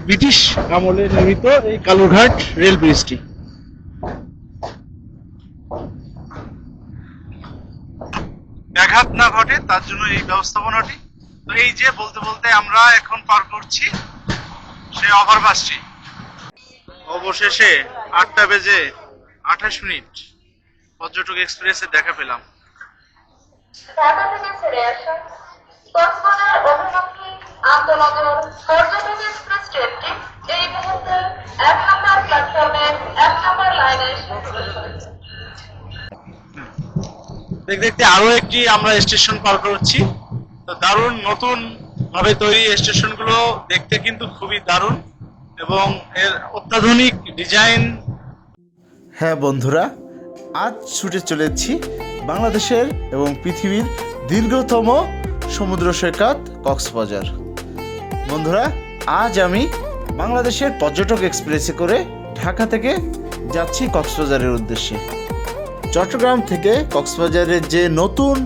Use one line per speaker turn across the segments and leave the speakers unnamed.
British আমলে নির্মিত এই কালুরঘাট রেল ব্রিজটি। ব্যাঘাত না ঘটে তার জন্য এই ব্যবস্থাপনাটি। তো এই যে বলতে বলতে আমরা এখন পার করছি সেই ওভারপাসটি। অবশেষে 8টা বেজে 28 মিনিট পর্যটক এক্সপ্রেসে দেখা পেলাম।
ঢাকা থেকে ছেড়ে আসা কক্সবাজার অভিমুখী আন্তনগর পর্যটন এক্সপ্রেস ট্রেনটি এই মুহূর্তে 1 নম্বর প্ল্যাটফর্মের 1 নম্বর লাইনে এসে প্রবেশ করেছে।
দেখতে দেখতে আরো একটি আমরা স্টেশন পার করছি। তো দারুণ নতুন ভাবে তৈরি স্টেশনগুলো দেখতে কিন্তু খুবই দারুণ এবং এর অত্যাধুনিক ডিজাইন।
হ্যাঁ বন্ধুরা, আজ ছুটে চলেছি বাংলাদেশের এবং পৃথিবীর দীর্ঘতম সমুদ্র সৈকত কক্সবাজার। বন্ধুরা, আজ আমি বাংলাদেশের পর্যটক এক্সপ্রেসে করে ঢাকা থেকে যাচ্ছি কক্সবাজারের উদ্দেশ্যে। চট্টগ্রাম থেকে কক্সবাজারের যে নতুন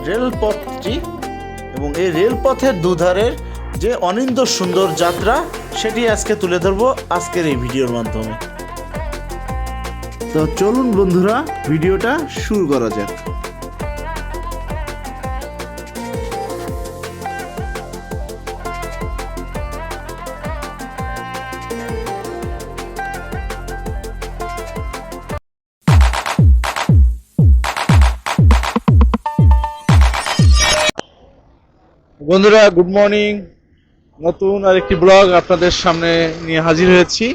রেলপথটি এবং এই রেলপথের দুধারের যে অনিন্দ্য সুন্দর যাত্রা, সেটি আজকে তুলে ধরবো আজকের এই ভিডিওর মাধ্যমে। তো চলুন বন্ধুরা, ভিডিওটা শুরু করা যাক।
বন্ধুরা, গুড মর্নিং। নতুন আরেকটি ব্লগ আপনাদের সামনে নিয়ে হাজির হয়েছি।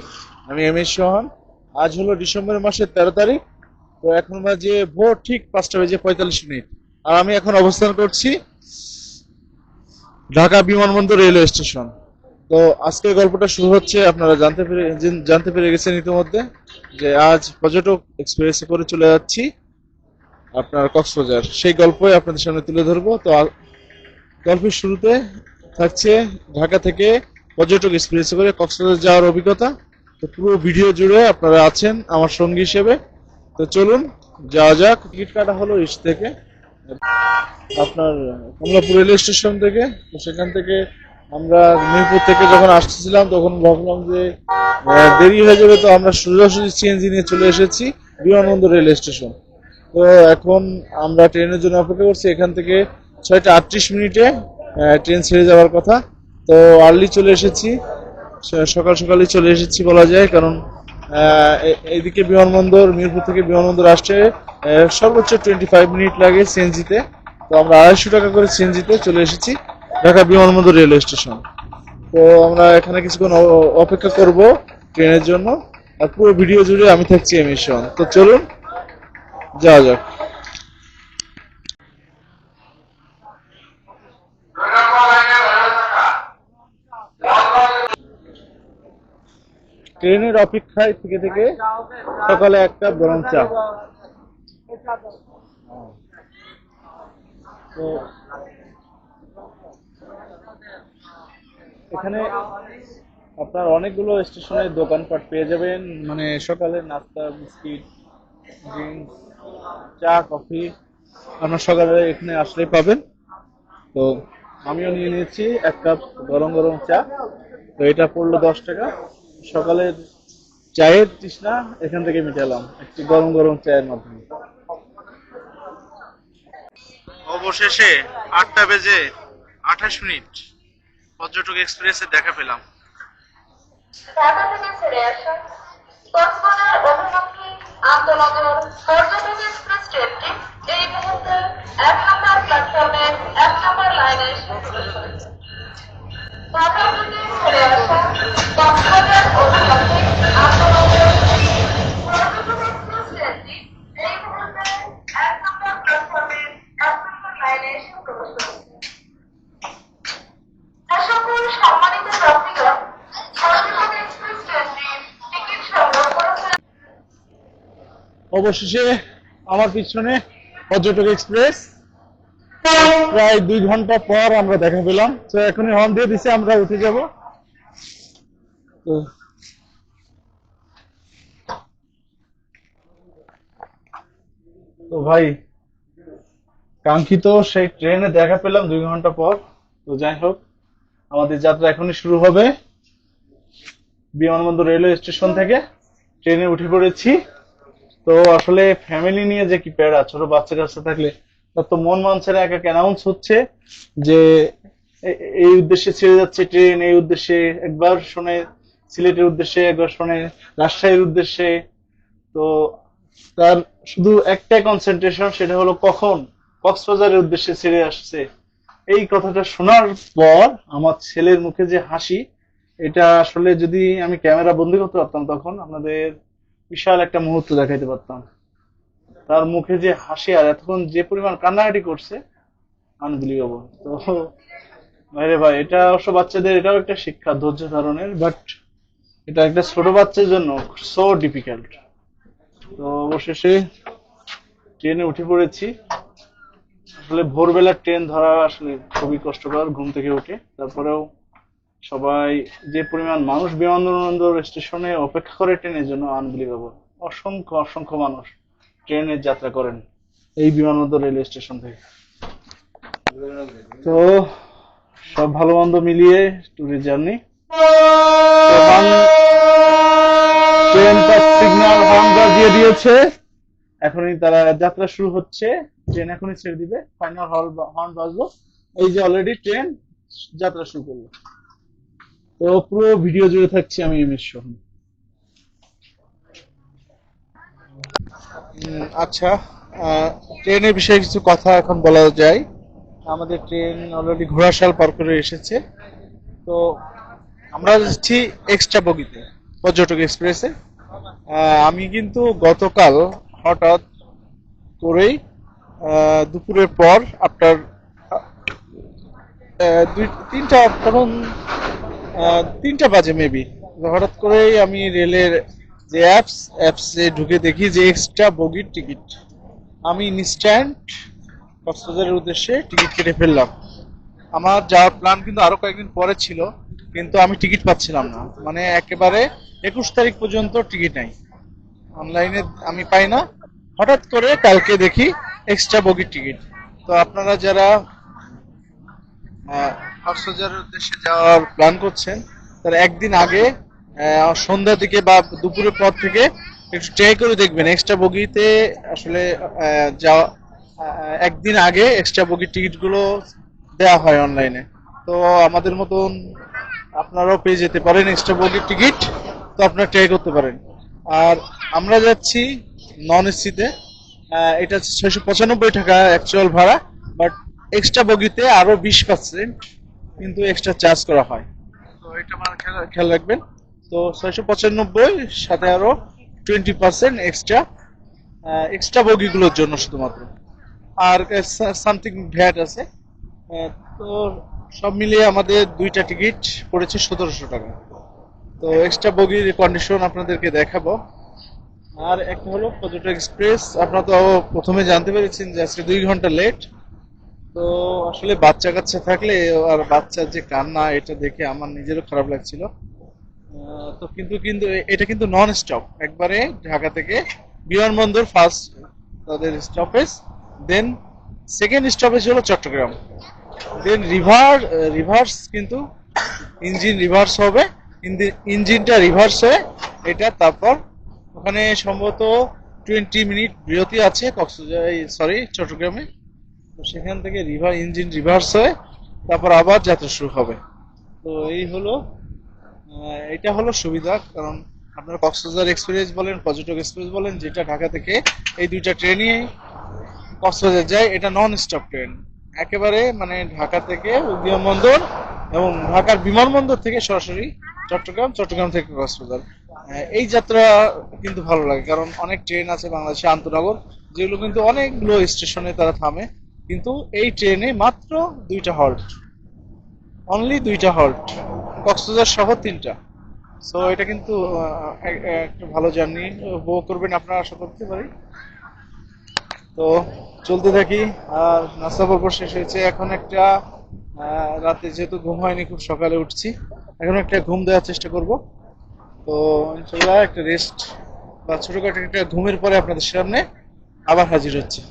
আমি এম এস সোহান। আজ হলো ডিসেম্বর মাসের 13 তারিখ। তো এখন বাজে ভোর ঠিক 5টা বেজে 45 মিনিট। আর আমি এখন অবস্থান করছি ঢাকা বিমানবন্দর রেলওয়ে স্টেশন। তো আজকের গল্পটা শুরু হচ্ছে, আপনারা জানতে পেরে গেছেন ইতিমধ্যে যে আজ পর্যটক এক্সপ্রেসে করে চলে যাচ্ছি আপনার কক্সবাজার। সেই গল্পই আপনাদের সামনে তুলে ধরবো। তো গল্পের শুরুতে থাকছে ঢাকা থেকে পর্যটক এক্সপ্রেসে করে কক্সবাজার যাওয়ার অভিজ্ঞতা। তো পুরো ভিডিও জুড়ে আপনারা আছেন আমার সঙ্গী হিসেবে। তো চলুন যাওয়া যাক। টিকিট কাটা হলো ইস্ট থেকে, আপনার কমলাপুর রেলওয়ে স্টেশন থেকে। তো সেখান থেকে আমরা মিরপুর থেকে যখন আসতেছিলাম তখন ভাবলাম যে দেরি হয়ে যাবে, তো আমরা সোজাসুজি সিএনজি নিয়ে চলে এসেছি বিমানবন্দর রেলওয়ে স্টেশন। তো এখন আমরা ট্রেনের জন্য অপেক্ষা করছি। এখান থেকে 6টা 38 মিনিটে ট্রেন ছেড়ে যাওয়ার কথা। তো আর্লি চলে এসেছি, সকাল সকালই চলে এসেছি বলা যায়, কারণ এইদিকে বিমানবন্দর, মিরপুর থেকে বিমানবন্দর আসতে সর্বোচ্চ 25 মিনিট লাগে সিএনজিতে। তো আমরা 250 টাকা করে সিএনজিতে চলে এসেছি ঢাকা বিমানবন্দর রেলওয়ে স্টেশন। তো আমরা এখানে কিছুক্ষণ অপেক্ষা করব ট্রেনের জন্য। আর পুরো ভিডিও জুড়ে আমি থাকছি এম এস সোহান। তো চলুন যাওয়া যাক। ট্রেনের অপেক্ষায় থেকে থেকে সকালে একটা গরম চা। তো এখানে আপনার অনেকগুলো স্টেশনের দোকানপাট পেয়ে যাবেন, মানে সকালে নাস্তা, বিস্কিট, ড্রিঙ্কস, চা, কফি আপনার সকালে এখানে আসলেই পাবেন। তো আমিও নিয়ে নিয়েছি 1 কাপ গরম গরম চা। তো এটা পড়লো 10 টাকা। সকালের চায়ের তৃষ্ণা এখান থেকে মিটালাম একটি গরম গরম চায়ের মাধ্যমে। অবশেষে 8টা বেজে 28 মিনিট পর্যটক এক্সপ্রেসে দেখা পেলাম।
ঢাকা থেকে ছেড়ে আসা কক্সবাজার অভিমুখী আন্তনগর পর্যটন এক্সপ্রেস ট্রেনটি এই মুহূর্তে 1 নম্বর প্ল্যাটফর্মের 1 নম্বর লাইনে এসে প্রবেশ করেছে। ঢাকা থেকে ছেড়ে আসা কক্সবাজার অভিমুখী আন্তনগর পর্যটন এক্সপ্রেস ট্রেনটি এই মুহূর্তে 1 নম্বর প্ল্যাটফর্মের 1 নম্বর লাইনে এসে প্রবেশ করেছে। সকল সম্মানিত যাত্রীগণ,
অবশেষে আমার পিছনে পর্যটক এক্সপ্রেস। প্রায় 2 ঘন্টা পর আমরা দেখা পেলাম। তো এখনই হর্ন দিয়ে দিছে, আমরা উঠে যাব। তো ভাই, কাঙ্ক্ষিত সেই ট্রেনে দেখা পেলাম 2 ঘন্টা পর। তো যাই হোক, আমাদের যাত্রা এখনই শুরু হবে। বিমানবন্দর রেলওয়ে স্টেশন থেকে ট্রেনে উঠে পড়েছি। তো আসলে ফ্যামিলি নিয়ে যে কি প্যারা, ছোট বাচ্চা কাচ্চা থাকলে তার তো মন মানছে না। এক এক অ্যানাউন্স হচ্ছে যে এই উদ্দেশ্যে ছেড়ে যাচ্ছে ট্রেন, এই উদ্দেশ্যে, একবার শোনে সিলেটের উদ্দেশ্যে, একবার শোনে রাজশাহীর উদ্দেশ্যে। তো তার শুধু একটাই কনসেন্ট্রেশন, সেটা হলো কখন কক্সবাজারের উদ্দেশ্যে ছেড়ে আসছে। এই কথাটা শোনার পর আমার ছেলের মুখে যে হাসি, এটা আসলে যদি আমি ক্যামেরা বন্দি করতে পারতাম তখন আপনাদের বিশাল একটা মুহূর্ত দেখাইতে পারতাম। তার মুখে যে হাসি আর এতক্ষণ যে পরিমাণ কান্নাকাটি করছে, আনবিলিভেবল। তো ভাইরে ভাই, এটা অবশ্য বাচ্চাদের এটাও একটা শিক্ষা ধৈর্য ধারণের, বাট এটা একটা ছোট বাচ্চার জন্য সো ডিফিকাল্ট। তো অবশেষে ট্রেনে উঠে পড়েছি। আসলে ভোরবেলার ট্রেন ধরা আসলে খুবই কষ্টকর, ঘুম থেকে উঠে। তারপরেও সবাই যে পরিমাণ মানুষ বিমানবন্দর স্টেশনে অপেক্ষা করে ট্রেনের জন্য, আনবিলিভেবল। অসংখ্য অসংখ্য মানুষ ট্রেনে যাত্রা করেন এই বিমানবন্দর রেলওয়ে স্টেশন থেকে। তো সব ভালো মন্দ মিলিয়ে ট্যুরের জার্নি। ট্রেন তার সিগন্যাল হর্ন বাজিয়ে দিয়েছে, এখনই তারা যাত্রা শুরু হচ্ছে। ট্রেন এখনই ছেড়ে দিবে, ফাইনাল হর্ন বাজলো। এই যে অলরেডি ট্রেন যাত্রা শুরু করলো। তো পুরো ভিডিও জুড়ে থাকছি আমি এমএস সোহান। আচ্ছা, ট্রেনের বিষয়ে কিছু কথা এখন বলা যায়। আমাদের ট্রেন অলরেডি ঘোড়াশাল পার করে এসেছে। তো আমরা যাচ্ছি এক্সট্রা বগিতে, পর্যটক এক্সপ্রেসে। আমি কিন্তু গতকাল হঠাৎ করেই দুপুরের পর আপনার তিনটা, তখন 3টা বাজে মেবি, হঠাৎ করেই আমি রেলের যে অ্যাপসে ঢুকে দেখি যে এক্সট্রা বগির টিকিট। আমি ইনস্ট্যান্ট কক্সবাজারের উদ্দেশ্যে টিকিট কেটে ফেললাম। আমার যাওয়ার প্ল্যান কিন্তু আরো কয়েকদিন পরে ছিল, কিন্তু আমি টিকিট পাচ্ছিলাম না। মানে একেবারে 21 তারিখ পর্যন্ত টিকিট নাই, অনলাইনে আমি পাই না। হঠাৎ করে কালকে দেখি এক্সট্রা বগির টিকিট। তো আপনারা যারা কক্সবাজারের উদ্দেশ্যে যাওয়ার প্ল্যান করছেন, তারা একদিন আগে সন্ধ্যার দিকে বা দুপুরের পর থেকে একটু ট্রাই করে দেখবেন এক্সট্রা বগিতে আসলে যাওয়া। একদিন আগে এক্সট্রা বগির টিকিটগুলো দেওয়া হয় অনলাইনে। তো আমাদের মতন আপনারাও পেয়ে যেতে পারেন এক্সট্রা বগির টিকিট, তো আপনারা ট্রাই করতে পারেন। আর আমরা যাচ্ছি নন এসিতে। এটা 695 টাকা অ্যাকচুয়াল ভাড়া, বাট এক্সট্রা বগিতে আরো 20% কিন্তু এক্সট্রা চার্জ করা হয়। তো এটা আমার খেয়াল রাখবেন। তো 695 সাথে আরো 20% এক্সট্রা, এক্সট্রা বগিগুলোর জন্য শুধুমাত্র। আর সামথিং ভ্যাট আছে। তো সব মিলিয়ে আমাদের 2টা টিকিট পড়েছে 1700 টাকা। তো এক্সট্রা বগির কন্ডিশন আপনাদেরকে দেখাবো। আর একটা হলো পর্যটক এক্সপ্রেস, আপনারা তো প্রথমে জানতে পেরেছেন যে আজকে 2 ঘন্টা লেট। তো আসলে বাচ্চা কাচ্চা থাকলে আর বাচ্চার যে কান্না, এটা দেখে আমার নিজেরও খারাপ লাগছিল। তো কিন্তু কিন্তু এটা কিন্তু নন স্টপ, একবারে ঢাকা থেকে বিমানবন্দর ফার্স্ট তাদের স্টপেজ, দেন সেকেন্ড স্টপেজ হলো চট্টগ্রাম, দেন রিভার্স কিন্তু ইঞ্জিন রিভার্স হবে, ইঞ্জিনটা রিভার্স হয়ে এটা তারপর ওখানে সম্ভবত 20 মিনিট বিরতি আছে চট্টগ্রামে। তো সেখান থেকে ইঞ্জিন রিভার্স হয়ে তারপর আবার যাত্রা শুরু হবে। তো এই হলো এটা হলো সুবিধা, কারণ আপনার কক্সবাজার এক্সপ্রেস বলেন, পর্যটক এক্সপ্রেস বলেন, যেটা ঢাকা থেকে এই 2টা ট্রেনই কক্সবাজার যায়, এটা নন স্টপ ট্রেন। একেবারে মানে ঢাকা থেকে বিমানবন্দর এবং ঢাকার বিমানবন্দর থেকে সরাসরি চট্টগ্রাম, চট্টগ্রাম থেকে কক্সবাজার। এই যাত্রা কিন্তু ভালো লাগে, কারণ অনেক ট্রেন আছে বাংলাদেশে আন্তনগর, যেগুলো কিন্তু অনেকগুলো স্টেশনে তারা থামে, কিন্তু এই ট্রেনে মাত্র 2টা হল্ট, অনলি 2টা হল্ট, কক্সবাজার সহ 3টা। সো এটা কিন্তু একটা ভালো জার্নি উপভোগ করবেন আপনারা, আশা করতে পারি। তো চলতে থাকি। আর নাস্তা পর্ব শেষ হয়েছে, এখন একটা রাতে যেহেতু ঘুম হয়নি, খুব সকালে উঠছি, এখন একটা ঘুম দেওয়ার চেষ্টা করব। তো ইনশাল্লাহ একটা রেস্ট বা ছোটখাটো একটা ঘুমের পরে আপনাদের সামনে আবার হাজির হচ্ছে।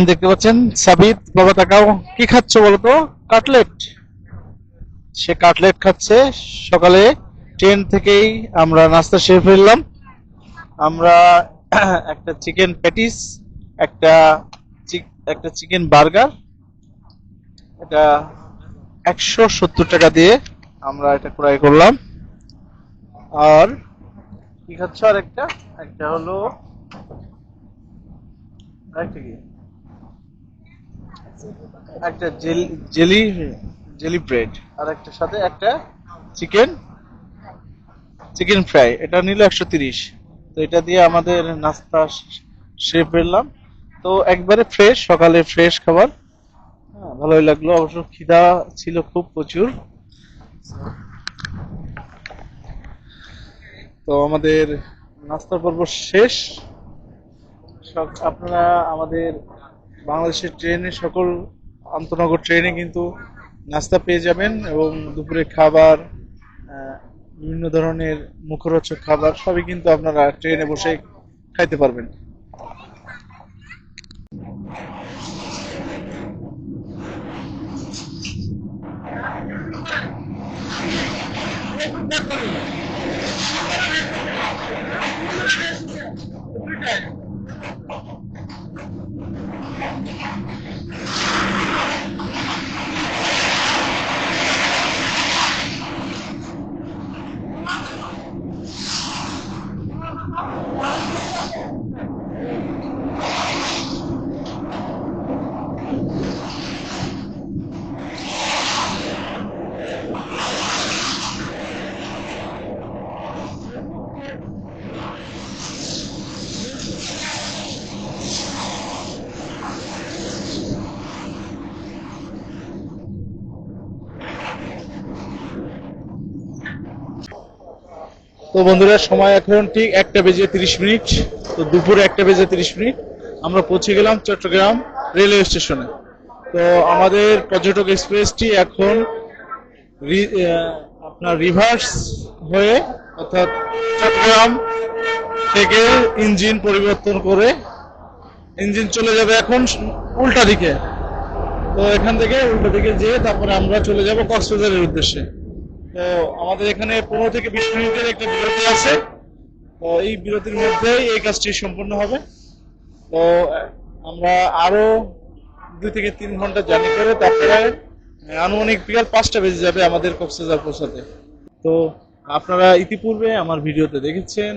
দেখতে পাচ্ছেন সাবিত, বাবা তাকাও, কি খাচ্ছ বলো তো? কাটলেট। সে কাটলেট খাচ্ছে। সকালে ট্রেন থেকেই আমরা নাস্তা সেরে ফেললাম। আমরা একটা চিকেন প্যাটিস, একটা একটা চিকেন বার্গার, এটা 170 টাকা দিয়ে আমরা এটা ক্রয় করলাম। আর কি খাচ্ছ? আর একটা একটা হলো আরেকটা কি, একটা জেলি জেলি ব্রেড, আর একটা সাথে একটা চিকেন চিকেন ফ্রাই, এটা নিল 130। তো এটা দিয়ে আমাদের নাস্তা সেরে ফেললাম। তো একবারে ফ্রেশ, সকালে ফ্রেশ খাবার। হ্যাঁ, ভালোই লাগলো। অবশ্য খিদা ছিল খুব প্রচুর। তো আমাদের নাস্তার পর্ব শেষ। আপনারা আমাদের বাংলাদেশের ট্রেনে, সকল আন্তনগর ট্রেনে কিন্তু নাস্তা পেয়ে যাবেন, এবং দুপুরে খাবার, বিভিন্ন ধরনের মুখরোচক খাবার সবই কিন্তু আপনারা ট্রেনে বসে খাইতে পারবেন। তো বন্ধুরা, সময় এখন ঠিক 1টা বেজে 30 মিনিট। তো দুপুরে 1টা বেজে 30 মিনিট আমরা পৌঁছে গেলাম চট্টগ্রাম রেলওয়ে স্টেশনে। তো আমাদের পর্যটক এক্সপ্রেসটি এখন আপনার রিভার্স হয়ে, অর্থাৎ চট্টগ্রাম থেকে ইঞ্জিন পরিবর্তন করে ইঞ্জিন চলে যাবে এখন উল্টা দিকে। তো এখান থেকে উল্টা দিকে যেয়ে তারপরে আমরা চলে যাব কক্সবাজারের উদ্দেশ্যে। তো আমাদের এখানে 15 থেকে 20 মিনিটের একটা বিরতি আছে। তো এই বিরতির মধ্যেই এই কাজটি সম্পন্ন হবে। তো আমরা আরো 2 থেকে 3 ঘন্টা জার্নি করে তারপরে আনুমানিক বিকাল 5টা বেজে যাবে আমাদের কক্সবাজার পৌঁছাতে। তো আপনারা ইতিপূর্বে আমার ভিডিওতে দেখেছেন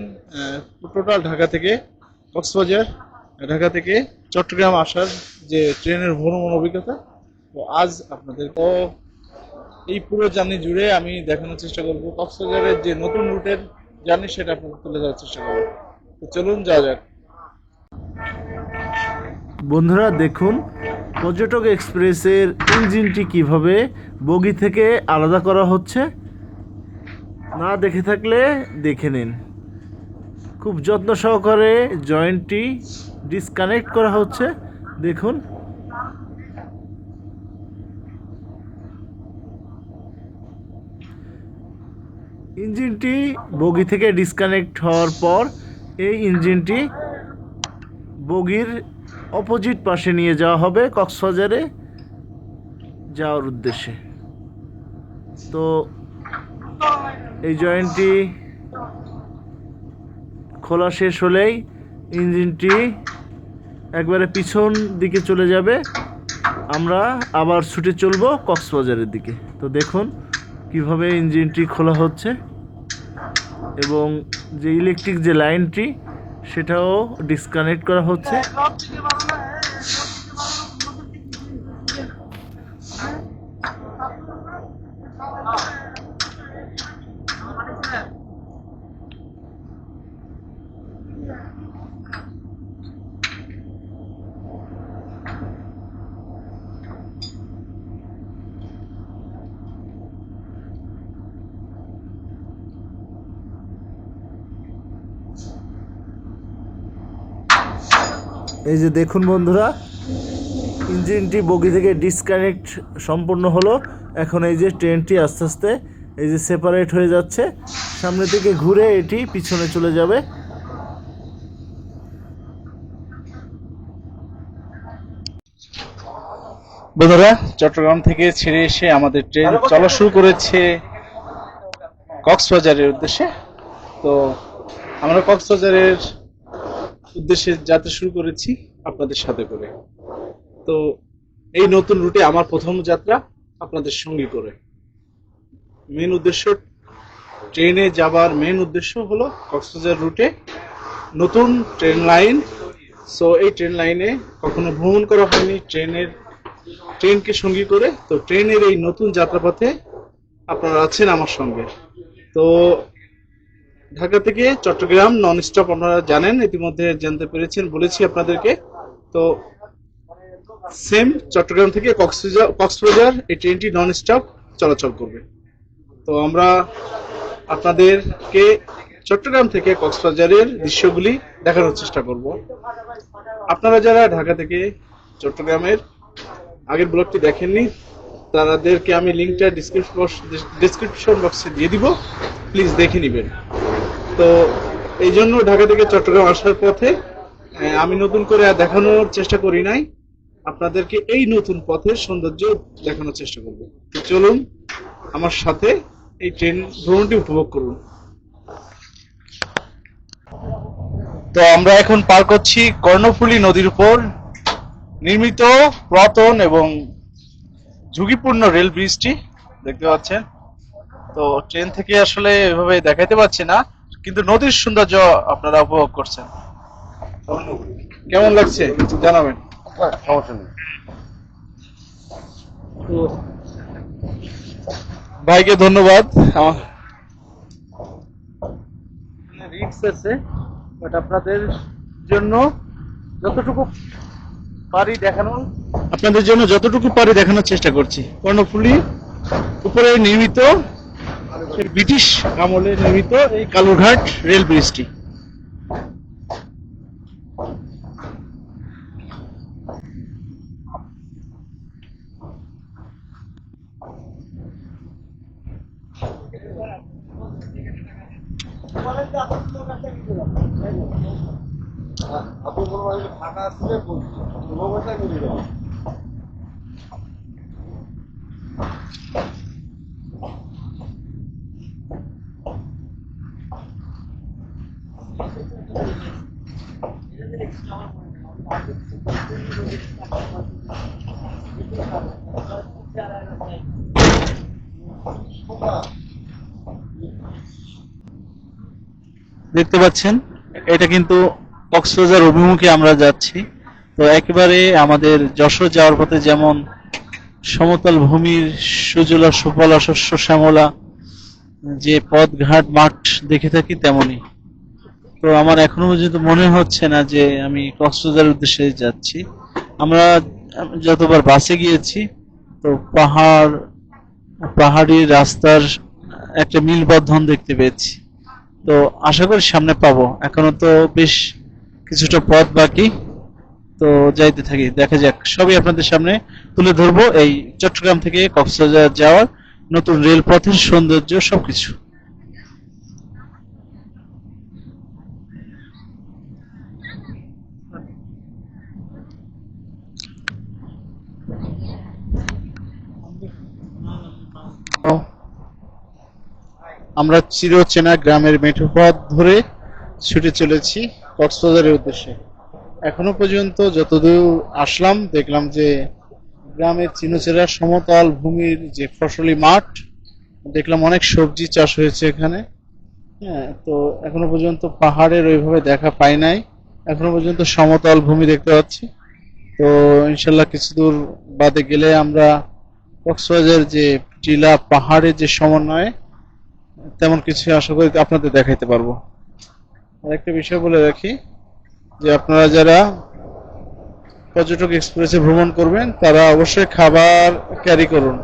টোটাল ঢাকা থেকে কক্সবাজার, ঢাকা থেকে চট্টগ্রাম আসার যে ট্রেনের ভ্রমণ অভিজ্ঞতা। তো আজ আপনাদের তো এই পুরো জার্নি জুড়ে আমি দেখানোর চেষ্টা করব কক্সবাজারের যে নতুন রুটের জার্নি, সেটা আপনাদের তুলে ধরার চেষ্টা করব। তো চলুন যাওয়া যাক।
বন্ধুরা দেখুন, পর্যটক এক্সপ্রেসের ইঞ্জিনটি কিভাবে বগি থেকে আলাদা করা হচ্ছে। না দেখে থাকলে দেখে নিন। খুব যত্ন সহকারে জয়েন্টটি ডিসকানেক্ট করা হচ্ছে। দেখুন, ইঞ্জিনটি বগি থেকে ডিসকানেক্ট হওয়ার পর এই ইঞ্জিনটি বগির অপোজিট পাশে নিয়ে যাওয়া হবে কক্সবাজারে যাওয়ার উদ্দেশ্যে। তো এই জয়েন্টটি খোলা শেষ হলেই ইঞ্জিনটি একবারে পিছন দিকে চলে যাবে। আমরা আবার ছুটে চলবো কক্সবাজারের দিকে। তো দেখুন কিভাবে ইঞ্জিনটি খোলা হচ্ছে, এবং যে ইলেকট্রিক যে লাইনটি সেটাও ডিসকানেক্ট করা হচ্ছে। এই যে দেখুন বন্ধুরা, ইঞ্জিনটি বগি থেকে ডিসকানেক্ট সম্পূর্ণ হলো। এখন এই যে ট্রেনটি আস্তে আস্তে এই যে সেপারেট হয়ে যাচ্ছে, সামনে থেকে ঘুরে এটি পিছনে চলে যাবে।
বন্ধুরা, চট্টগ্রাম থেকে ছেড়ে এসে আমাদের ট্রেন চলা শুরু করেছে কক্সবাজারের উদ্দেশ্যে। তো আমরা কক্সবাজারের উদ্দেশ্যে যাত্রা শুরু করেছি আপনাদের সাথে করে। তো এই নতুন রুটে আমার প্রথম যাত্রা আপনাদের সঙ্গে করে। মেন উদ্দেশ্য, ট্রেনে যাবার মেন উদ্দেশ্য হলো কক্সবাজার রুটে নতুন ট্রেন লাইন। সো এই ট্রেন লাইনে কখনো ভ্রমণ করা হয়নি ট্রেনকে সঙ্গী করে। তো ট্রেনের এই নতুন যাত্রাপথে আপনারা আছেন আমার সঙ্গে। তো ঢাকা থেকে চট্টগ্রাম নন স্টপ আপনারা জানেন, ইতিমধ্যে জানতে পেরেছেন, বলেছি আপনাদেরকে। তো সেম চট্টগ্রাম থেকে কক্সবাজার এই ট্রেনটি নন স্টপ চলাচল করবে। তো আমরা আপনাদেরকে চট্টগ্রাম থেকে কক্সবাজারের দৃশ্যগুলি দেখানোর চেষ্টা করব। আপনারা যারা ঢাকা থেকে চট্টগ্রামের আগের ব্লগটি দেখেননি, তাদেরকে আমি লিঙ্কটা ডিসক্রিপশন বক্সে দিয়ে দিব, প্লিজ দেখে নেবেন। তো এই জন্য ঢাকা থেকে চট্টগ্রাম আসার পথে আমি নতুন করে আর দেখানোর চেষ্টা করি নাই, আপনাদেরকে এই নতুন পথের সৌন্দর্য দেখানোর চেষ্টা করব। তো চলুন আমার সাথে এই ট্রেন ভ্রমণটি উপভোগ করুন। তো আমরা এখন পার করছি কর্ণফুলী নদীর উপর নির্মিত পুরাতন এবং ঝুঁকিপূর্ণ রেল ব্রিজটি দেখতে পাচ্ছেন। তো ট্রেন থেকে আসলে এভাবে দেখাইতে পাচ্ছি না, কিন্তু নদীর সৌন্দর্য আপনারা উপভোগ করছেন। কেমন লাগছে জানাবেন।
সমস্যা নেই।
তো ভাইকে ধন্যবাদ। রিস্ক আছে, বাট আপনাদের জন্য যতটুকু পারি দেখানোর চেষ্টা করছি। কর্ণফুলী উপরে নির্মিত, ব্রিটিশ আমলে নির্মিত এই কালুরঘাট রেল ব্রিজটি।
ফাঁকা আসলে বলছি অবস্থায় মিলে যাবে।
দেখতে পাচ্ছেন, এটা কিন্তু কক্সবাজার অভিমুখে আমরা যাচ্ছি। তো একেবারে আমাদের যশোর যাওয়ার পথে যেমন সমতল ভূমির সুজলা সুফলা শস্য শ্যামলা যে পথ ঘাট মাঠ দেখে থাকি, তেমনি। তো আমার এখনো পর্যন্ত মনে হচ্ছে না যে আমি কক্সবাজারের উদ্দেশ্যে যাচ্ছি। আমরা যতবার বাসে গিয়েছি, তো পাহাড়ি রাস্তার একটা মিলবন্ধন দেখতে পেয়েছি। তো আশা করি সামনে পাবো, এখনো তো বেশ কিছুটা পথ বাকি। তো যাইতে থাকি, দেখা যাক। সবই আপনাদের সামনে তুলে ধরবো, এই চট্টগ্রাম থেকে কক্সবাজার যাওয়ার নতুন রেলপথের সৌন্দর্য সবকিছু। আমরা চিরচেনা গ্রামের মেঠো পথ ধরে ছুটে চলেছি কক্সবাজারের উদ্দেশ্যে। এখনো পর্যন্ত যতদূর আসলাম, দেখলাম যে গ্রামের চিরচেনা সমতল ভূমির যে ফসলি মাঠ, দেখলাম অনেক সবজি চাষ হয়েছে এখানে। হ্যাঁ, তো এখনো পর্যন্ত পাহাড়ের ওইভাবে দেখা পাই নাই, এখনো পর্যন্ত সমতল ভূমি দেখতে পাচ্ছি। তো ইনশাল্লাহ কিছু দূর বাদে গেলে আমরা কক্সবাজার যে টিলা পাহাড়ের যে সমন্বয়ে তেমন কিছু আশা করি আপনাদের দেখাইতে পারবো। আর একটা বিষয় বলে রাখি, যে আপনারা যারা পর্যটক এক্সপ্রেসে ভ্রমণ করবেন, তারা অবশ্যই খাবার ক্যারি করুন।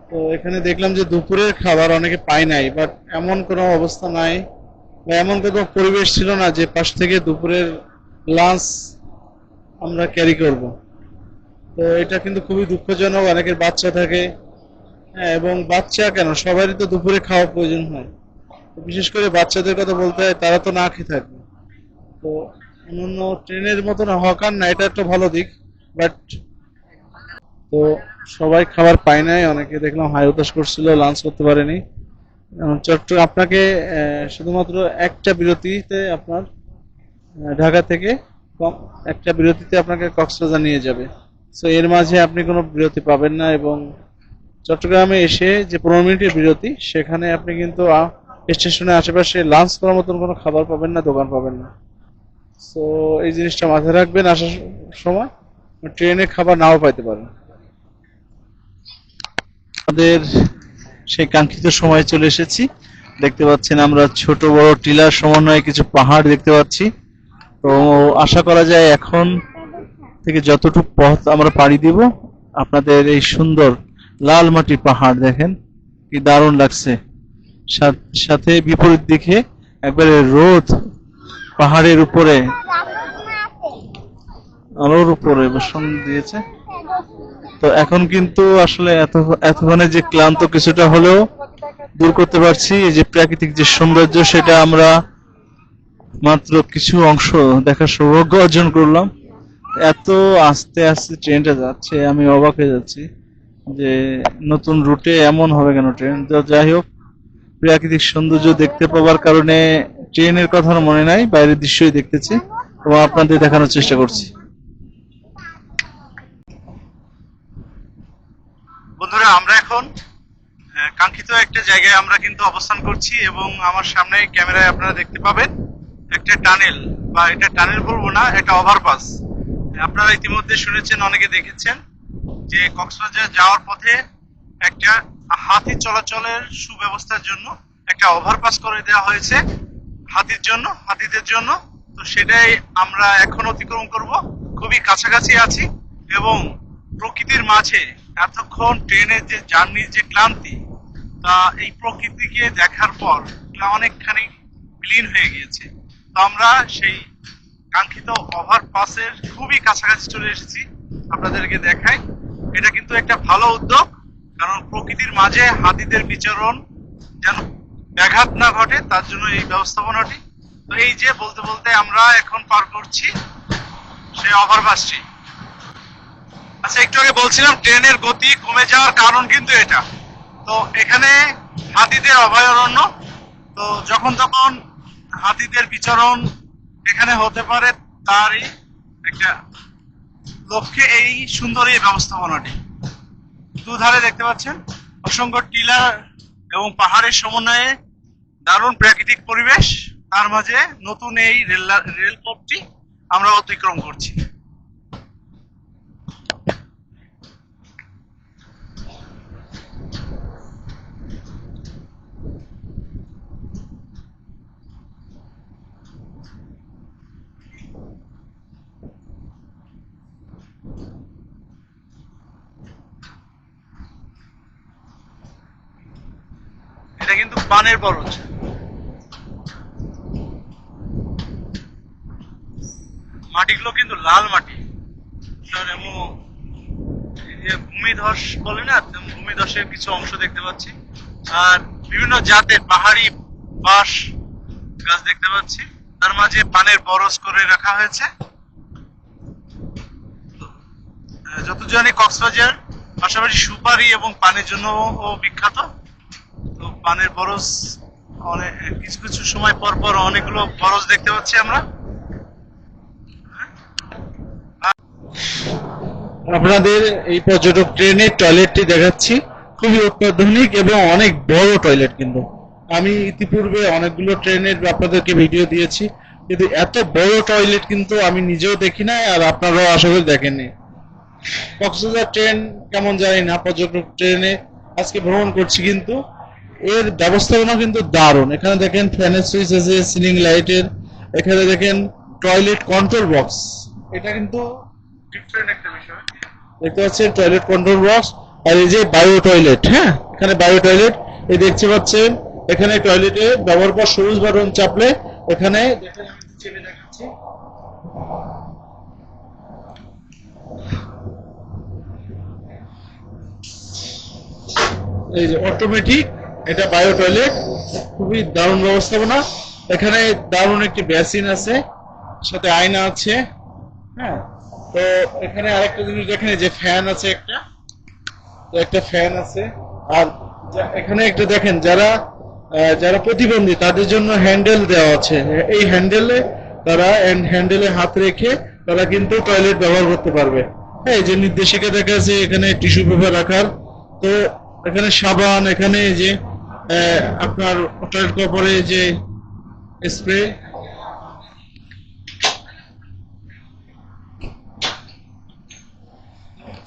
তো এখানে দেখলাম যে দুপুরের খাবার অনেকে পায় নাই, বাট এমন কোনো অবস্থা নাই বা এমন কোনো পরিবেশ ছিল না যে পাশ থেকে দুপুরের লাঞ্চ আমরা ক্যারি করব। তো এটা কিন্তু খুবই দুঃখজনক। অনেকের বাচ্চা থাকে, হ্যাঁ, এবং বাচ্চা কেন, সবারই তো দুপুরে খাওয়া প্রয়োজন হয়। বিশেষ করে বাচ্চাদের কথা বলতে হয়, তারা তো না খেয়ে থাকবে। তো অন্যান্য ট্রেনের মতন হকার না, এটা একটা ভালো দিক। বাট তো সবাই খাবার পায় নাই, অনেকে দেখলাম হাই হতাশ করছিল, লাঞ্চ করতে পারেনি। চট্টগ্রাম আপনাকে শুধুমাত্র একটা বিরতিতে আপনার ঢাকা থেকে একটা বিরতিতে আপনাকে কক্সবাজার নিয়ে যাবে। সো এর মাঝে আপনি কোনো বিরতি পাবেন না, এবং চট্টগ্রামে এসে যে 15 মিনিটের বিরতি, সেখানে আপনি কিন্তু স্টেশনের আশেপাশে লাঞ্চ করার মতন কোনো খাবার পাবেন না, দোকান পাবেন না। সো এই জিনিসটা মাথায় রাখবেন আসার সময়, ট্রেনে খাবার নাও পাইতে পারেন। আমাদের সেই কাঙ্ক্ষিত সময় চলে এসেছি। দেখতে পাচ্ছেন আমরা ছোট বড় টিলার সমন্বয়ে কিছু পাহাড় দেখতে পাচ্ছি। তো আশা করা যায় এখন থেকে যতটুকু পথ আমরা পাড়ি দিব, আপনাদের এই সুন্দর লাল মাটির পাহাড় দেখেন কি দারুণ লাগছে। সাথে বিপরীত দিকে একবারে রোদ পাহাড়ের উপরে, আলোর উপরে বসন দিয়েছে। তো এখন কিন্তু আসলে এতক্ষণে যে ক্লান্ত কিছুটা হলেও দূর করতে পারছি। এই যে প্রাকৃতিক যে সৌন্দর্য, সেটা আমরা মাত্র কিছু অংশ দেখার সৌভাগ্য অর্জন করলাম। এত আস্তে আস্তে ট্রেনটা যাচ্ছে, আমি অবাক হয়ে যাচ্ছি যে নতুন রুটে এমন হবে কেন ট্রেন। তো যাই হোক, প্রাকৃতিক সৌন্দর্য দেখতে পাওয়ার কারণে ট্রেনের কথা মনে নাই, বাইরের দৃশ্যই দেখতেছি এবং আপনাদের দেখানোর চেষ্টা করছি। বন্ধুরা, আমরা এখন কাঙ্ক্ষিত একটা জায়গায় আমরা কিন্তু অবস্থান করছি, এবং আমার সামনে ক্যামেরায় আপনারা দেখতে পাবেন একটা টানেল, বা এটা টানেল বলবো না, একটা ওভারপাস। আপনারা ইতিমধ্যে শুনেছেন, অনেকে দেখেছেন যে কক্সবাজার যাওয়ার পথে একটা হাতি চলাচলের সুব্যবস্থার জন্য একটা ওভারপাস করে দেওয়া হয়েছে হাতিদের জন্য। তো সেটাই আমরা এখন অতিক্রম করব। খুবই কাছাকাছি আছি, এবং প্রকৃতির মাঝে এতক্ষণ ট্রেনের যে জার্নির যে ক্লান্তি, তা এই প্রকৃতিকে দেখার পর অনেকখানি ক্লিন হয়ে গিয়েছে। তো আমরা সেই কাঙ্ক্ষিত ওভারপাসের খুবই কাছাকাছি চলে এসেছি। আপনাদেরকে দেখাই, এটা কিন্তু একটা ভালো উদ্যোগ, কারণ প্রকৃতির মাঝে হাতিদের বিচরণ যেন ব্যাঘাত না ঘটে, তার জন্য এই ব্যবস্থাপনাটি। তো এই যে বলতে বলতে আমরা এখন পার করছি সেই ওভারপাসটি। আচ্ছা, একটু আগে বলছিলাম ট্রেনের গতি কমে যাওয়ার কারণ কিন্তু এটা। তো এখানে হাতিদের অভয়ারণ্য, তো যখন তখন হাতিদের বিচরণ এখানে হতে পারে, তারই একটা লক্ষ্যে এই সুন্দর এই ব্যবস্থাপনাটি। দুধারে দেখতে পাচ্ছেন অসংখ্য টিলা এবং পাহাড়ের সমন্বয়ে দারুণ প্রাকৃতিক পরিবেশ, তার মাঝে নতুন এই রেলপথটি আমরা অতিক্রম করছি। এটা কিন্তু পানের বরজ। মাটিগুলো কিন্তু লাল মাটি, এবং ভূমিধস বলে না, ভূমিধসের কিছু অংশ দেখতে পাচ্ছি। আর বিভিন্ন জাতের পাহাড়ি বাঁশ গাছ দেখতে পাচ্ছি, তার মাঝে পানের বরজ করে রাখা হয়েছে। যত জানি কক্সবাজার পাশাপাশি সুপারি এবং পানের জন্য বিখ্যাত। তো পানের বরজ অনেক কিছু কিছু সময় পর পর অনেকগুলো বরজ দেখতে পাচ্ছি আমরা। আপনাদের এই পর্যটক ট্রেনের টয়লেটটি দেখাচ্ছি, খুবই অত্যাধুনিক এবং অনেক বড় টয়লেট। কিন্তু আমি ইতিপূর্বে অনেকগুলো ট্রেনের আপনাদেরকে ভিডিও দিয়েছি, কিন্তু এত বড় টয়লেট কিন্তু আমি নিজেও দেখি নাই, আর আপনারাও আশা করি দেখেননি। কক্সবাজার ট্রেন কেমন জানি না, পর্যটক ট্রেনে আজকে ভ্রমণ করছি, কিন্তু এর ব্যবস্থাপনা কিন্তু দারুণ। এখানে দেখেন ফ্যানের সুইচ আছে, সিলিং লাইটের, এখানে দেখেন টয়লেট কন্ট্রোল বক্স, এটা কিন্তু ডিফারেন্ট একটা বিষয়। দেখতে পাচ্ছেন টয়লেট কন্ট্রোল বক্স, আর এই যে বায়ো টয়লেট। হ্যাঁ, এখানে বায়ো টয়লেট এই দেখতে পাচ্ছেন। এখানে টয়লেটে ব্যবহার পর সবুজ বাটন চাপলে এখানে দেখেন, আমি চেপে দেখাচ্ছি, এই যে অটোমেটিক, এটা বায়ো টয়লেট, খুবই দারুণ ব্যবস্থাপনা। এখানে দারুণ একটি বেসিন আছে, সাথে আয়না আছে। হ্যাঁ, তো এখানে আরেকটা জিনিস দেখেন, যে ফ্যান আছে একটা, তো একটা ফ্যান আছে। আর এখানে একটা দেখেন, যারা যারা প্রতিবন্ধী তাদের জন্য হ্যান্ডেল দেওয়া আছে। এই হ্যান্ডেলে তারা হ্যান্ডেলে হাত রেখে তারা কিন্তু টয়লেট ব্যবহার করতে পারবে। হ্যাঁ, এই যে নির্দেশিকা দেখা আছে, এখানে টিস্যু পেপার রাখার। তো এখানে সাবান, এখানে এই যে আপনার টয়লেট কাপড়ে যে স্প্রে,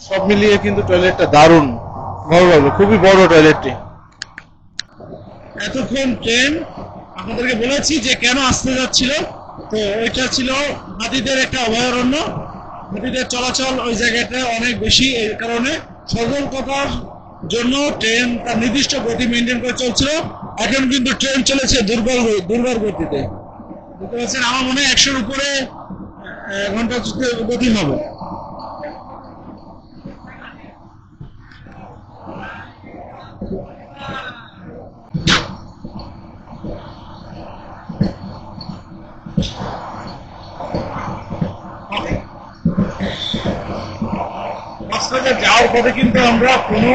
সব মিলিয়ে কিন্তু টয়লেটটা দারুণ, ভালো লাগলো, খুবই বড় টয়লেটটি। এতক্ষণ ট্রেন আপনাদেরকে বলেছি যে কেন আসতে যাচ্ছিল। তো এটা ছিল হাতিদের একটা অভয়ারণ্য। হাতিদের চলাচল ওই জায়গাটা অনেক বেশি, এই কারণে সতর্কতার জন্য ট্রেন তার নির্দিষ্ট গতি মেনটেন করে চলছিল। এখন কিন্তু ট্রেন চলেছে দুর্বল গতিতে। বুঝতে পারছেন, আমার মনে হয় 100-র উপরে ঘন্টা গতি হবে। কক্সবাজার যাওয়ার পথে কিন্তু আমরা কোনো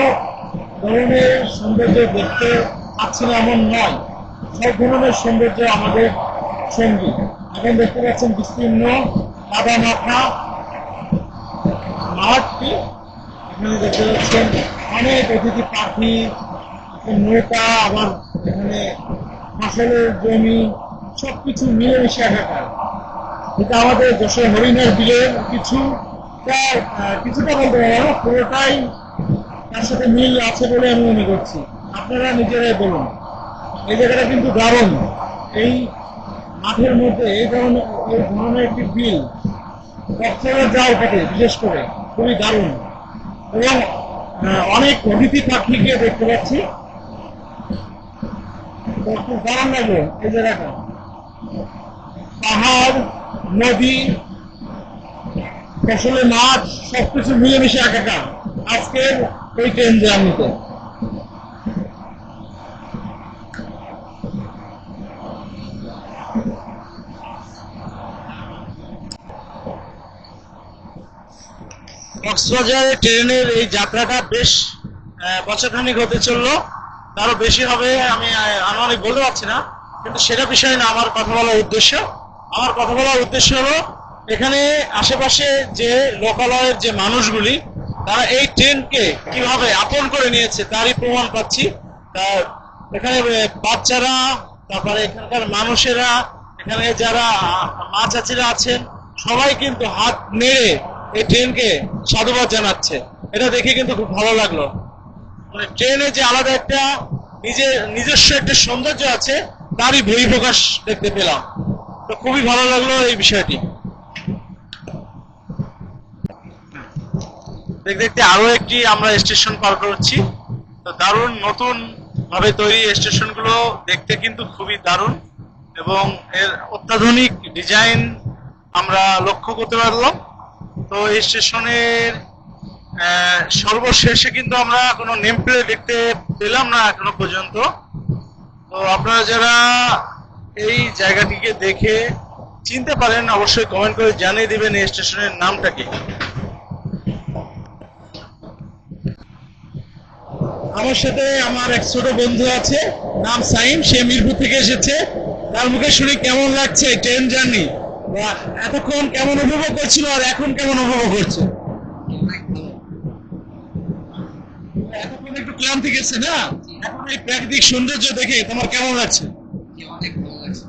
ধরনের সৌন্দর্য দেখতে পাচ্ছি না এমন নয়, সব ধরনের সৌন্দর্য আমাদের সঙ্গী। এখন দেখতে পাচ্ছেন বিস্তীর্ণ কাদা মাথা মাঠটি, এখানে দেখতে পাচ্ছেন অনেক অতিথি পাখি, নৌকা, আবার এখানে ফসলের জমি, সবকিছু মিলেমিশে একাকার। এটা আমাদের যশোর হরিণের বিলের কিছুটা বলতে পারবো, পুরোটাই তার সাথে মিল আছে বলে আমি মনে করছি। আপনারা নিজেরাই বলুন। এই জায়গাটা কিন্তু দারুণ। এই মাঠের মধ্যে এই ধরনের একটি বিল কক্সবাজার যাওয়ার পথে বিশেষ করে খুবই দারুণ, এবং অনেক অতিথি পাখিকে দেখতে পাচ্ছি। তো খুব দারুণ লাগলো এই জায়গাটা, পাহাড়, নদী, ফসলের মাঠ, সবকিছু মিলেমিশে একাকার আজকের এই ট্রেন জার্নিতে। কক্সবাজারে ট্রেনের এই যাত্রাটা বেশ বছরখানিক হতে চললো, তারও বেশি হবে। আমি আনুমানিক বলতে পারছি না, কিন্তু সেটা বিষয় না আমার কথা বলার উদ্দেশ্য। আমার কথা বলার উদ্দেশ্য হলো এখানে আশেপাশে যে লোকালয়ের যে মানুষগুলি, তারা এই ট্রেনকে কিভাবে আপন করে নিয়েছে তারই প্রমাণ পাচ্ছি। এখানে বাচ্চারা, তারপরে এখানকার মানুষেরা, এখানে যারা মা চাচিরা আছেন, সবাই কিন্তু হাত নেড়ে এই ট্রেনকে সাধুবাদ জানাচ্ছে। এটা দেখে কিন্তু খুব ভালো লাগলো। মানে ট্রেনে যে আলাদা একটা নিজস্ব একটা সৌন্দর্য আছে, তারই বহিঃপ্রকাশ দেখতে পেলাম। তো খুবই ভালো লাগলো এই বিষয়টি। দেখতে দেখতে আরো একটি আমরা স্টেশন পার করছি। তো দারুণ, নতুন ভাবে তৈরি স্টেশনগুলো দেখতে কিন্তু খুবই দারুণ, এবং এর অত্যাধুনিক ডিজাইন আমরা লক্ষ্য করতে পারলাম। তো এই স্টেশনের সর্বশেষে কিন্তু আমরা কোনো নেম প্লেট দেখতে পেলাম না এখনো পর্যন্ত। তো আপনারা যারা এই জায়গাটিকে দেখে চিনতে পারেন, অবশ্যই কমেন্ট করে জানিয়ে দিবেন এই স্টেশনের নামটা কি। আমার সাথে আমার এক ছোট বন্ধু আছে, নাম সাইম, সে মিরপুর থেকে এসেছে। তার মুখে শুনে কেমন লাগছে ট্রেন জার্নি, বা এতক্ষণ কেমন উপভোগ করছিল আর এখন কেমন উপভোগ করছে। এতক্ষণ একটু ক্লান্তি গেছে না, এখন এই প্রাকৃতিক সৌন্দর্য দেখে তোমার কেমন লাগছে?
অনেক ভালো লাগছে।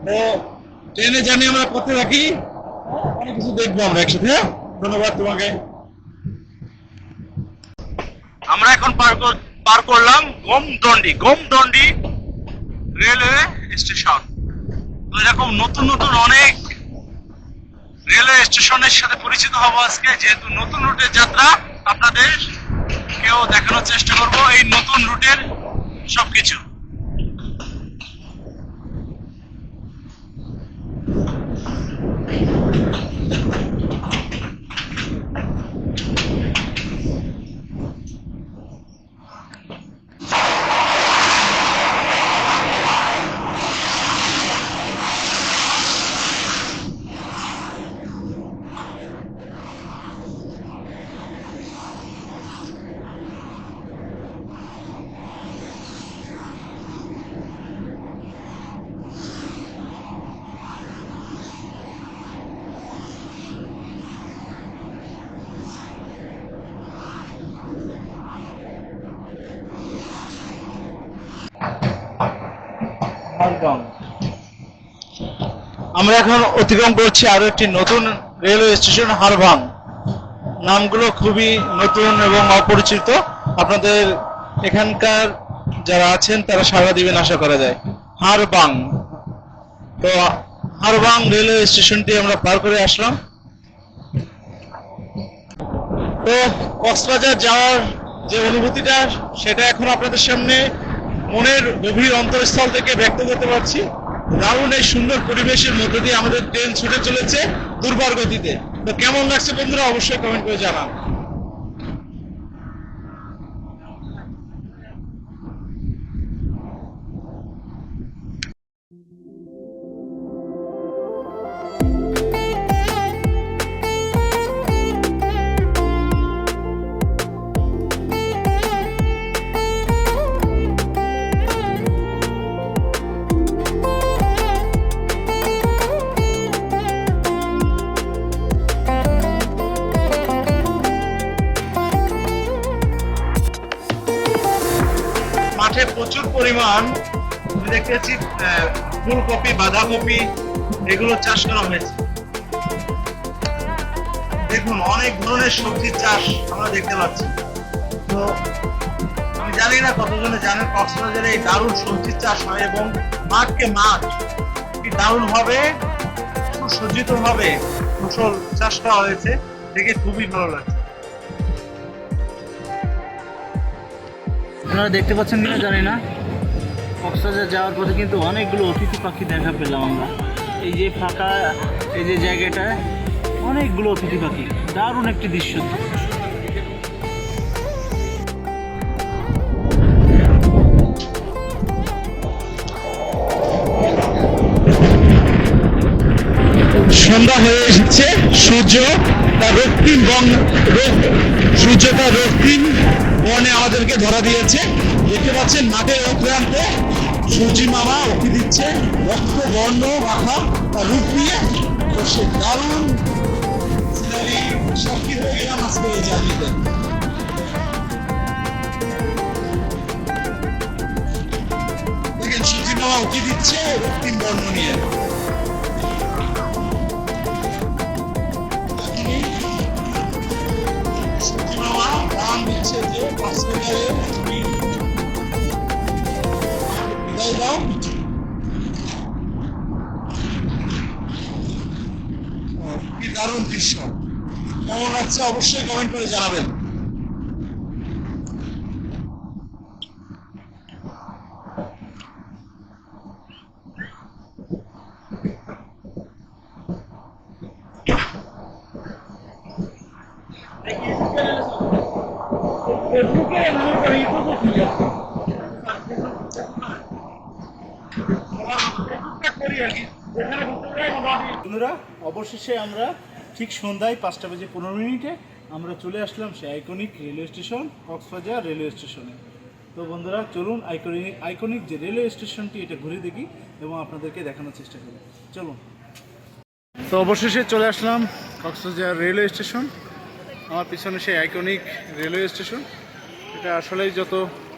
তো ট্রেনে জার্নি আমরা করতে থাকি, অনেক কিছু দেখবো আমরা একসাথে। হ্যাঁ, ধন্যবাদ তোমাকে। আমরা এখন পার করলাম গোমদন্ডি রেলওয়ে স্টেশন। তো এরকম নতুন নতুন অনেক রেলওয়ে স্টেশনের সাথে পরিচিত হব আজকে, যেহেতু নতুন রুটের যাত্রা। আপনাদের কেউ দেখানোর চেষ্টা করব এই নতুন রুটের সবকিছু। হারবাং। আমরা এখন অতিক্রম করছি আরো একটি নতুন রেলওয়ে স্টেশন হারবাং। নামগুলো খুবই নতুন এবং অপরিচিত, আপনাদের এখানকার যারা আছেন তারা সাড়া দিবেন আশা করা যায়। হারবাং, তো হারবাং রেলওয়ে স্টেশনটি আমরা পার করে আসলাম। তো কক্সবাজার যাওয়ার যে অনুভূতিটা সেটা এখন আপনাদের সামনে মনের গভীর অন্তরস্থল থেকে ব্যক্ত করতে পারছি। দারুণ এই সুন্দর পরিবেশের মধ্যে দিয়ে আমাদের ট্রেন ছুটে চলেছে দুর্বার গতিতে। তো কেমন লাগছে বন্ধুরা অবশ্যই কমেন্ট করে জানান। মাঠে প্রচুর পরিমাণ আমি দেখতে পাচ্ছি ফুলকপি, বাঁধাকপি এগুলো চাষ করা হয়েছে। দেখুন অনেক ধরনের সবজির চাষ আমরা দেখতে পাচ্ছি। তো আমি জানি না কতজনে জানেন কক্সবাজারে এই দারুণ সবজির চাষ হয় এবং মাঠকে মাঠ কি দারুণ ভাবে সুসজ্জিত ভাবে ফসল চাষ করা হয়েছে, দেখে খুবই ভালো লাগছে।
আপনারা দেখতে পাচ্ছেন কিনা জানি না, কক্সবাজার যাওয়ার পথে কিন্তু অনেকগুলো অতিথি পাখি দেখা পেলাম আমরা। এই যে ফাঁকা এই যে জায়গাটায় অনেকগুলো অতিথি পাখি, দারুণ একটি দৃশ্য।
সন্ধ্যা হয়ে এসেছে, সূর্য তার রক্তিম সূর্য তার রক্তিম বর্ণে আমাদেরকে ধরা দিয়েছে। দেখতে পাচ্ছেন মাঠের ওই প্রান্তে সূর্যি মামা উঁকি দিচ্ছে রক্ত বর্ণ মাখা তার রূপ নিয়ে। তো সে দারুণ সিনারি সাক্ষী হয়ে গেলাম আজকে এই জার্নিতে। দেখেন সূর্যি মামা উঁকি দিচ্ছে রক্তিম বর্ণ নিয়ে। কি দারুণ দৃশ্য, কেমন লাগছে অবশ্যই কমেন্ট করে জানাবেন।
বন্ধুরা অবশেষে আমরা ঠিক সন্ধ্যায় 5:15 আমরা চলে আসলাম সেই iconic railway station Cox's Bazar railway স্টেশনে। তো বন্ধুরা চলুন আইকনিক যে রেলওয়ে স্টেশনটি এটা ঘুরে দেখি এবং আপনাদেরকে দেখানোর চেষ্টা করি। চলুন। তো অবশেষে চলে আসলাম কক্সবাজার রেলওয়ে স্টেশন। আমার পিছনে সেই আইকনিক রেলওয়ে স্টেশন। এটা আসলেই যত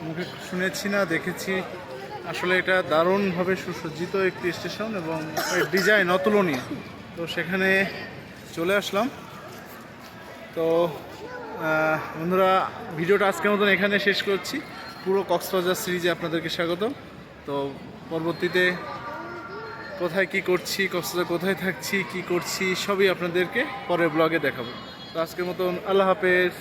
মুখে শুনেছি না দেখেছি, আসলে এটা দারুণভাবে সুসজ্জিত একটি স্টেশন এবং এর ডিজাইন অতুলনীয়। তো সেখানে চলে আসলাম। তো বন্ধুরা ভিডিওটা আজকের মতন এখানে শেষ করছি। পুরো কক্সবাজার সিরিজে আপনাদেরকে স্বাগত। তো পরবর্তীতে কোথায় কি করছি, কক্সবাজার কোথায় থাকছি, কি করছি সবই আপনাদেরকে পরের ব্লগে দেখাবো। তো আজকের মতন আল্লাহ হাফেজ।